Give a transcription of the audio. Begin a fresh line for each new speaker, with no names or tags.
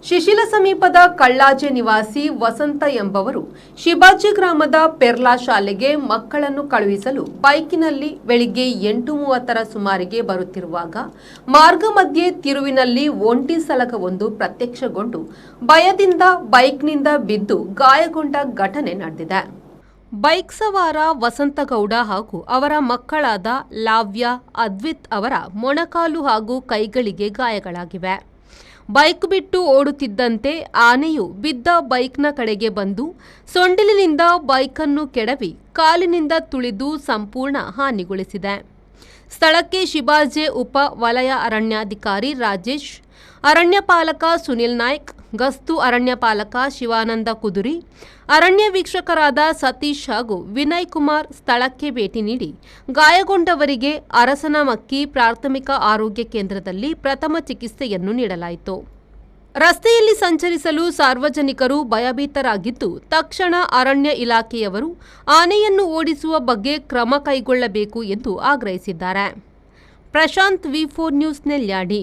ಶಿಶಿಲ ಸಮೀಪದ ಕಳ್ಳಾಜೆ ನಿವಾಸಿ ವಸಂತ ಎಂಬವರು ಶಿಬಾಜಿ ಗ್ರಾಮದ ಪೆರ್ಲಾ ಶಾಲೆಗೆ ಮಕ್ಕಳನ್ನು ಕಳುಹಿಸಲು ಬೈಕಿನಲ್ಲಿ ಬೆಳಿಗ್ಗೆ 8:30 ಸುಮಾರಿಗೆ ಬರುತ್ತಿರುವಾಗ ಮಾರ್ಗ ಮಧ್ಯೆ ತಿರುವಿನಲ್ಲಿ ಒಂಟಿ ಸಲಗವೊಂದು ಪ್ರತ್ಯಕ್ಷಗೊಂಡು ಭಯದಿಂದ ಬೈಕ್ನಿಂದ ಬಿದ್ದು ಗಾಯಗೊಂಡ ಘಟನೆ ನಡೆದಿದೆ. ಬೈಕ್ ಸವಾರ ವಸಂತಗೌಡ ಹಾಗೂ ಅವರ ಮಕ್ಕಳಾದ ಲಾವ್ಯ, ಅದ್ವಿತ್ ಅವರ ಮೊಣಕಾಲು ಹಾಗೂ ಕೈಗಳಿಗೆ ಗಾಯಗಳಾಗಿವೆ. ಬೈಕ್ ಬಿಟ್ಟು ಓಡುತ್ತಿದ್ದಂತೆ ಆನೆಯು ಬಿದ್ದ ಬೈಕ್ನ ಕಡೆಗೆ ಬಂದು ಸೊಂಡಿಲಿನಿಂದ ಬೈಕನ್ನು ಕೆಡವಿ ಕಾಲಿನಿಂದ ತುಳಿದು ಸಂಪೂರ್ಣ ಹಾನಿಗೊಳಿಸಿದೆ. ಸ್ಥಳಕ್ಕೆ ಶಿಬಾಜೆ ಉಪ ವಲಯ ಅರಣ್ಯಾಧಿಕಾರಿ ರಾಜೇಶ್, ಅರಣ್ಯಪಾಲಕ ಸುನಿಲ್ ನಾಯ್ಕ್, ಗಸ್ತು ಅರಣ್ಯಪಾಲಕ ಶಿವಾನಂದ ಕುದುರಿ, ಅರಣ್ಯ ವೀಕ್ಷಕರಾದ ಸತೀಶ್ ಹಾಗೂ ವಿನಯ್ ಕುಮಾರ್ ಸ್ಥಳಕ್ಕೆ ಭೇಟಿ ನೀಡಿ ಗಾಯಗೊಂಡವರಿಗೆ ಅರಸನಮಕ್ಕಿ ಪ್ರಾಥಮಿಕ ಆರೋಗ್ಯ ಕೇಂದ್ರದಲ್ಲಿ ಪ್ರಥಮ ಚಿಕಿತ್ಸೆಯನ್ನು ನೀಡಲಾಯಿತು. ರಸ್ತೆಯಲ್ಲಿ ಸಂಚರಿಸಲು ಸಾರ್ವಜನಿಕರು ಭಯಭೀತರಾಗಿದ್ದು, ತಕ್ಷಣ ಅರಣ್ಯ ಇಲಾಖೆಯವರು ಆನೆಯನ್ನು ಓಡಿಸುವ ಬಗ್ಗೆ ಕ್ರಮ ಕೈಗೊಳ್ಳಬೇಕು ಎಂದು ಆಗ್ರಹಿಸಿದ್ದಾರೆ. ಪ್ರಶಾಂತ್, ವಿ4 ನ್ಯೂಸ್, ನೆಲ್ಯಾಡಿ.